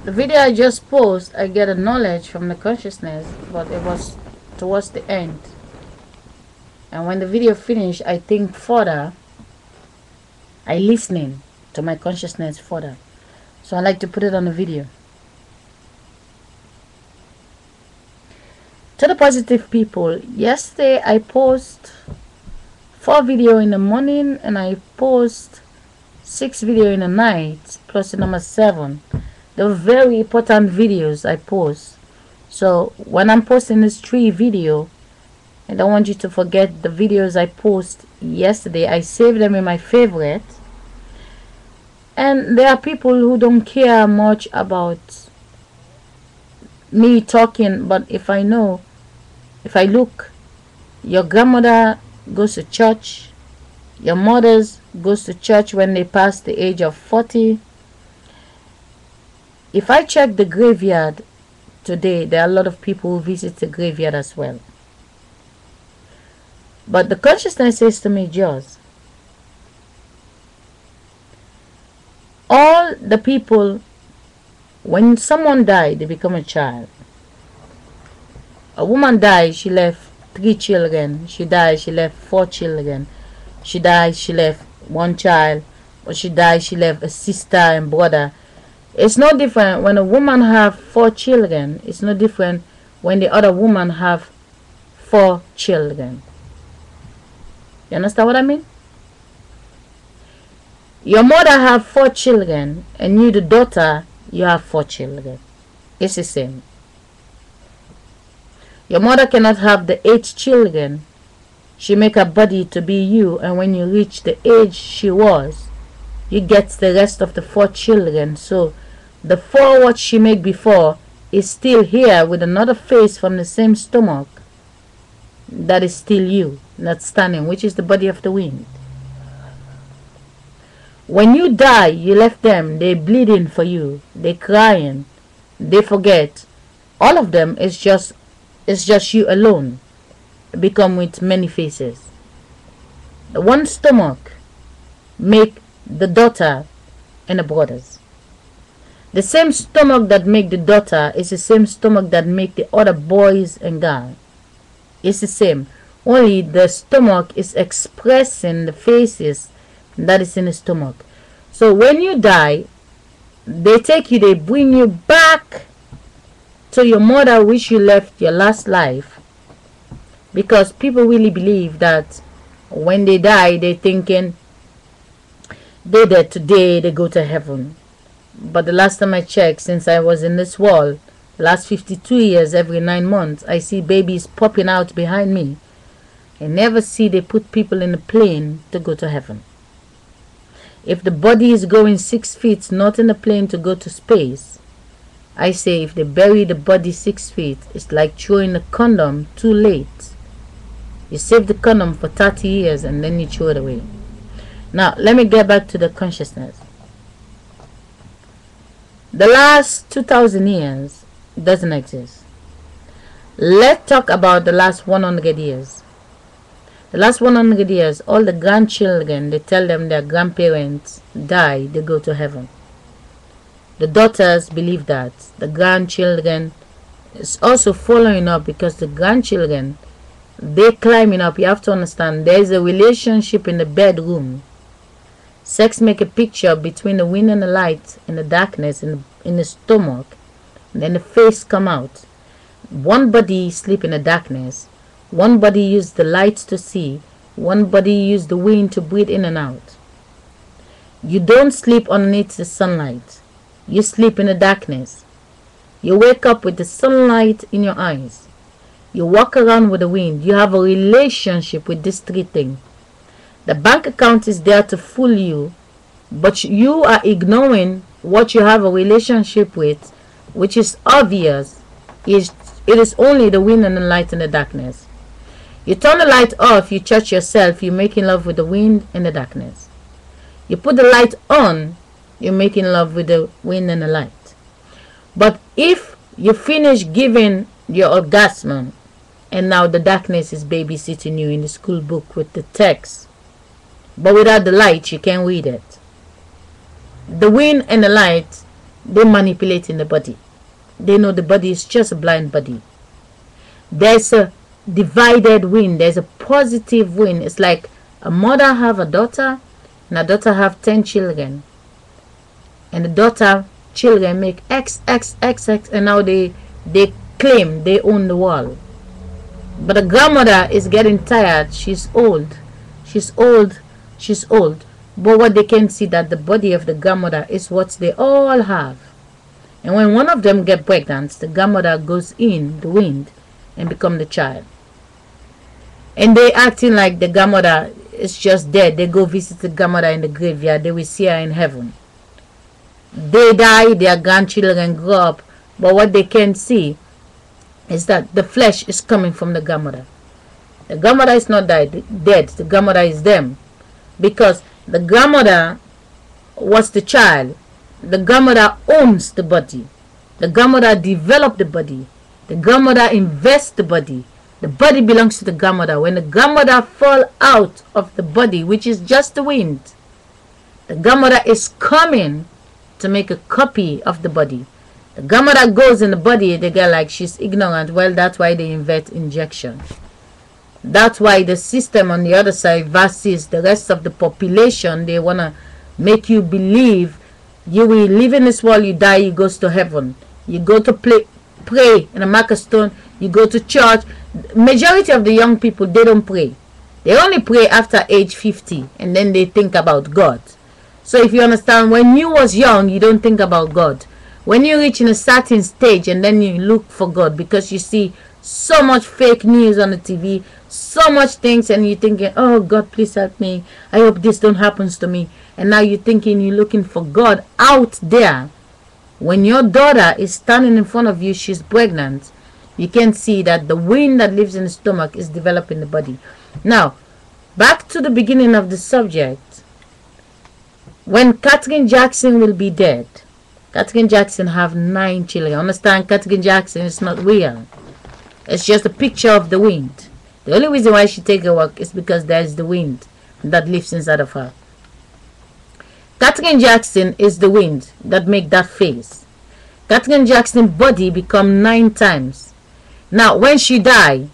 The video I just posted, I get a knowledge from the consciousness, but it was towards the end. And when the video finished, I think further. I listening to my consciousness further. So I like to put it on the video. To the positive people, yesterday I post 4 video in the morning and I post 6 video in the night plus the number 7. They were very important videos I post. So when I'm posting this 3 video, I don't want you to forget the videos I post yesterday. I saved them in my favorite. And there are people who don't care much about me talking, but if I look, your grandmother goes to church, your mothers goes to church when they pass the age of 40. If I check the graveyard today, there are a lot of people who visit the graveyard as well. But the consciousness says to me, Jaws, all the people, when someone died, they become a child. A woman died, she left 3 children. She died, she left 4 children. She died, she left 1 child. Or she died, she left a sister and brother. It's no different when a woman have 4 children. It's no different when the other woman have 4 children. You understand what I mean? Your mother have 4 children and you, the daughter, you have 4 children. It's the same. Your mother cannot have the 8 children. She make her body to be you, and when you reach the age she was, you get the rest of the 4 children. So the 4 what she made before is still here with another face from the same stomach. That is still you, not standing, which is the body of the wind. When you die, you left them, they bleeding for you, they crying, they forget. All of them is just you alone, become with many faces. The one stomach make the daughter and the brothers. The same stomach that make the daughter is the same stomach that make the other boys and girls. It's the same, only the stomach is expressing the faces that is in the stomach. So when you die, they take you, they bring you back to your mother which you left your last life, because people really believe that when they die, they thinking they dead today, they go to heaven. But the last time I checked, since I was in this world, the last 52 years, every 9 months, I see babies popping out behind me. I never see they put people in a plane to go to heaven. If the body is going 6 feet, not in a plane to go to space, I say if they bury the body 6 feet, it's like throwing a condom too late. You save the condom for 30 years and then you throw it away. Now, let me get back to the consciousness. The last 2,000 years doesn't exist. Let's talk about the last 100 years. The last 100 years, all the grandchildren, they tell them their grandparents die, they go to heaven. The daughters believe that. The grandchildren is also following up, because the grandchildren, they climbing up. You have to understand, there is a relationship in the bedroom. Sex make a picture between the wind and the light and the darkness in the stomach. And then the face come out. One body sleep in the darkness. One body use the light to see. One body use the wind to breathe in and out. You don't sleep underneath the sunlight. You sleep in the darkness. You wake up with the sunlight in your eyes. You walk around with the wind. You have a relationship with these 3 things. The bank account is there to fool you, but you are ignoring what you have a relationship with, which is obvious. It is only the wind and the light and the darkness. You turn the light off, you touch yourself, you're making love with the wind and the darkness. You put the light on, you're making love with the wind and the light. But if you finish giving your orgasm, and now the darkness is babysitting you in the school book with the text, but without the light, you can't read it. The wind and the light They manipulating the body. They know the body is just a blind body. There's a divided win. There's a positive win. It's like a mother have a daughter, and a daughter have 10 children, and the daughter children make X, and now they claim they own the world. But the grandmother is getting tired. She's old. But what they can see, that the body of the grandmother is what they all have. And when one of them get pregnant, the grandmother goes in the wind and become the child. And they acting like the grandmother is just dead. They go visit the grandmother in the graveyard. They will see her in heaven. They die, their grandchildren grow up. But what they can see is that the flesh is coming from the grandmother. The grandmother is not dead. The grandmother is them. Because the grandmother was the child. The grandmother owns the body. The grandmother developed the body. The grandmother invests the body. The body belongs to the grandmother. When the grandmother fall out of the body, which is just the wind, the grandmother is coming to make a copy of the body. The grandmother goes in the body, they get like she's ignorant. Well, that's why they invent injection. That's why the system on the other side versus the rest of the population, they want to make you believe you will live in this world, you die, you goes to heaven. You go to pray in a marker stone, you go to church. Majority of the young people, they don't pray. They only pray after age 50, and then they think about God. So if you understand, when you was young, you don't think about God. When you reach in a certain stage, and then you look for God, because you see so much fake news on the TV, so much things, and you're thinking, oh God, please help me, I hope this don't happen to me. And now you're thinking, you're looking for God out there. When your daughter is standing in front of you, she's pregnant, you can see that the wind that lives in the stomach is developing the body. Now back to the beginning of the subject. When Katherine Jackson will be dead, Katherine Jackson have 9 children. Understand, Katherine Jackson is not real. It's just a picture of the wind. The only reason why she take a walk is because there's the wind that lives inside of her. Katherine Jackson is the wind that make that face. Katherine Jackson's body become 9 times. Now when she die,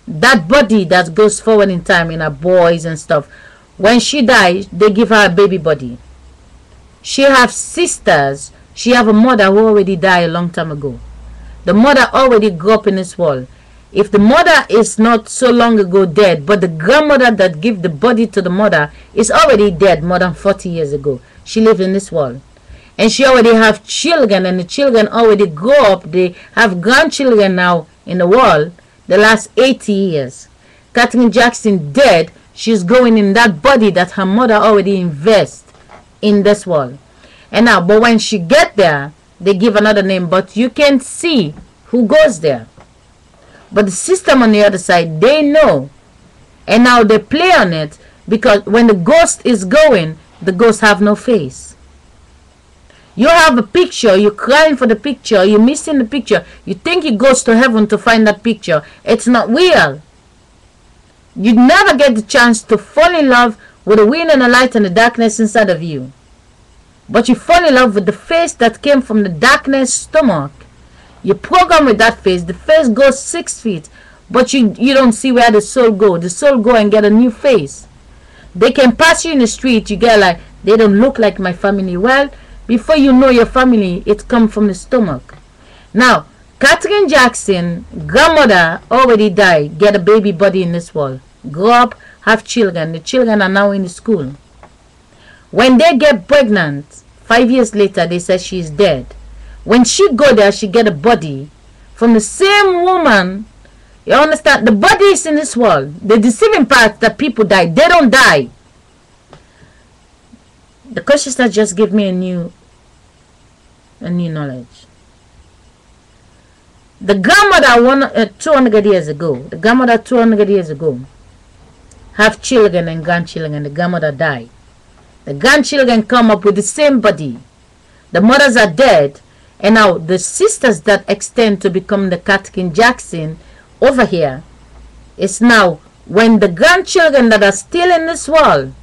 that body that goes forward in time in her boys and stuff, when she dies, they give her a baby body. She have sisters. She have a mother who already died a long time ago. The mother already grew up in this world. If the mother is not so long ago dead, but the grandmother that give the body to the mother is already dead more than 40 years ago. She lived in this world. And she already have children, and the children already grow up. They have grandchildren now in the world the last 80 years. Katherine Jackson dead, she's going in that body that her mother already invests in this world. And now, but when she get there, they give another name, but you can see who goes there. But the system on the other side, they know. And now they play on it, because when the ghost is going, the ghost have no face. You have a picture, you're crying for the picture, you're missing the picture. You think it goes to heaven to find that picture. It's not real. You never get the chance to fall in love with the wind and the light and the darkness inside of you. But you fall in love with the face that came from the darkness stomach. You program with that face. The face goes 6 feet, but you don't see where the soul go. The soul go and get a new face. They can pass you in the street, you get like, they don't look like my family. Well, before you know your family, it come from the stomach. Now, Katherine Jackson, grandmother already died, get a baby body in this world. Grow up, have children. The children are now in the school. When they get pregnant, 5 years later, they say she's dead. When she go there, she get a body from the same woman. You understand? The body is in this world. The deceiving part that people die, they don't die. The consciousness just give me a new knowledge. The grandmother 200 years ago, the grandmother 200 years ago, have children and grandchildren, and the grandmother died. The grandchildren come up with the same body. The mothers are dead. And now the sisters that extend to become the Katherine Jackson over here is now when the grandchildren that are still in this world,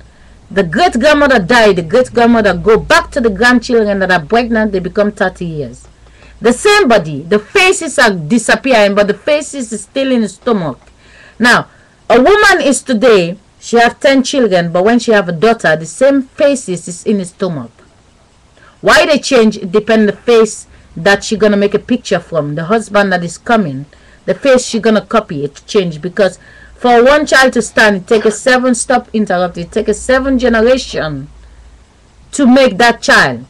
The great grandmother died. The great grandmother go back to the grandchildren that are pregnant. They become 30 years. The same body. The faces are disappearing, but the faces is still in the stomach. Now, a woman is today, she have 10 children, but when she have a daughter, the same faces is in the stomach. Why they change? It depends the face that she gonna make a picture from. The husband that is coming, the face she gonna copy, it change. Because for one child to stand, it take a 7, stop interrupted, it take a 7 generation to make that child.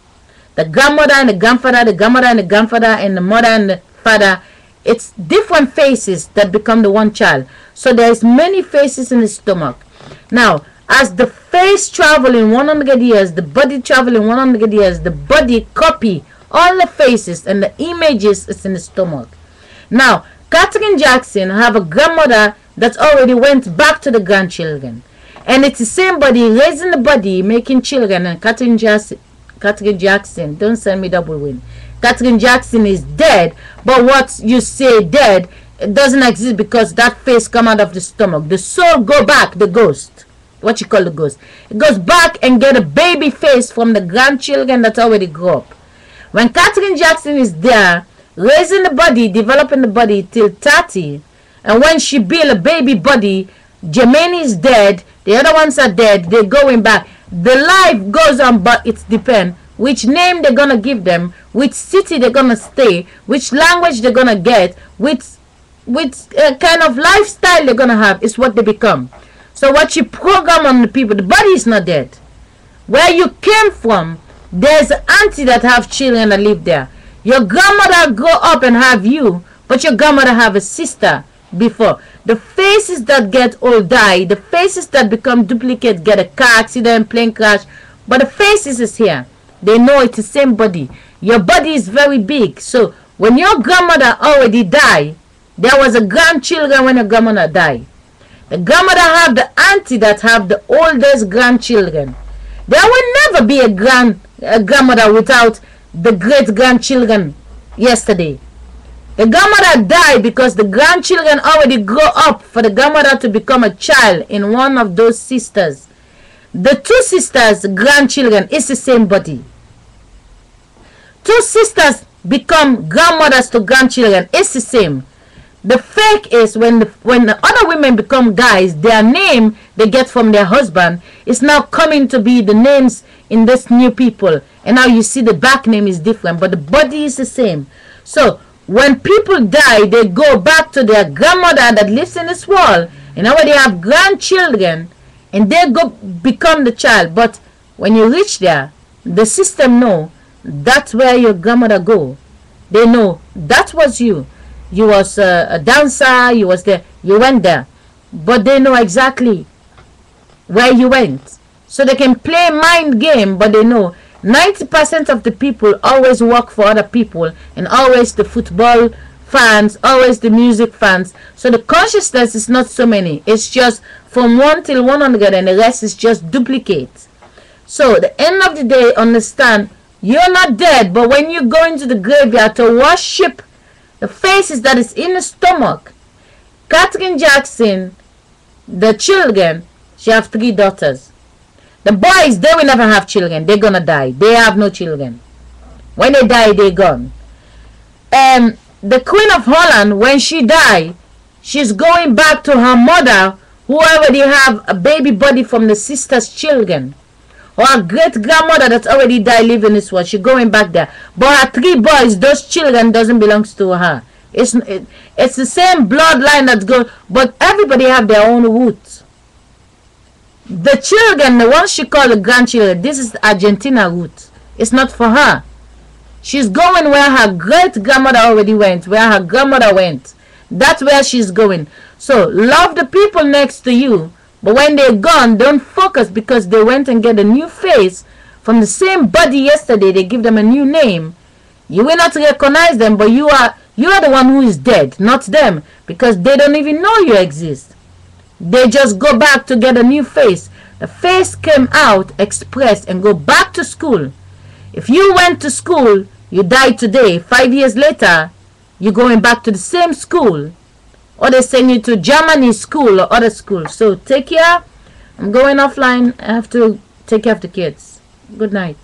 The grandmother and the grandfather, the grandmother and the grandfather, and the mother and the father, it's different faces that become the one child. So there's many faces in the stomach. Now, as the face travel in 100 years, the body travel in 100 years, the body copy all the faces and the images is in the stomach. Now, Katherine Jackson have a grandmother that already went back to the grandchildren. And it's the same body raising the body, making children. And Katherine Jackson, don't send me double win. Katherine Jackson is dead, but what you say dead, it doesn't exist because that face come out of the stomach. The soul go back, the ghost. What you call the ghost. It goes back and get a baby face from the grandchildren that already grew up. When Katherine Jackson is there, raising the body, developing the body till 30, and when she build a baby body, Jermaine is dead, the other ones are dead, they're going back. The life goes on, but it depends which name they're gonna give them, which city they're gonna stay, which language they're gonna get, which kind of lifestyle they're gonna have is what they become. So what you program on the people, the body is not dead. Where you came from, there's an auntie that have children that live there. Your grandmother grow up and have you, but your grandmother have a sister before. The faces that get old die. The faces that become duplicate get a car accident, plane crash. But the faces is here. They know it's the same body. Your body is very big. So when your grandmother already died, there was a grandchildren when your grandmother died. The grandmother have the auntie that have the oldest grandchildren. There will never be a grandmother without the great grandchildren yesterday. The grandmother died because the grandchildren already grow up for the grandmother to become a child in one of those sisters. The 2 sisters, grandchildren, is the same body. 2 sisters become grandmothers to grandchildren, it's the same. The fake is when the other women become guys, their name they get from their husband is now coming to be the names in this new people. And now you see the back name is different, but the body is the same. So when people die, they go back to their grandmother that lives in this world, and now they have grandchildren, and they go become the child. But when you reach there, the system know that's where your grandmother go. They know that was you. You was a dancer, you was there, you went there. But they know exactly where you went. So they can play mind game, but they know 90% of the people always work for other people, and always the football fans, always the music fans. So the consciousness is not so many. It's just from 1 till 100, and the rest is just duplicate. So the end of the day, understand, you're not dead, but when you go into the graveyard to worship the faces that is in the stomach. Katherine Jackson, the children, she have 3 daughters. The boys, they will never have children. They're gonna die. They have no children. When they die, they're gone. And the Queen of Holland, when she died, she's going back to her mother, who already have a baby body from the sister's children. Or a great-grandmother that's already died living this world. She's going back there. But her 3 boys, those children doesn't belong to her. It's the same bloodline that's going, but everybody have their own roots. The children, the ones she called the grandchildren, this is the Argentina root. It's not for her. She's going where her great-grandmother already went, where her grandmother went. That's where she's going. So, love the people next to you. But when they're gone, don't focus, because they went and get a new face from the same body yesterday. They give them a new name. You will not recognize them, but you are the one who is dead, not them, because they don't even know you exist. They just go back to get a new face. The face came out, expressed, and go back to school. If you went to school, you died today. 5 years later, you're going back to the same school. Or they send you to Germany school or other school. So take care. I'm going offline. I have to Take care of the kids. Good night.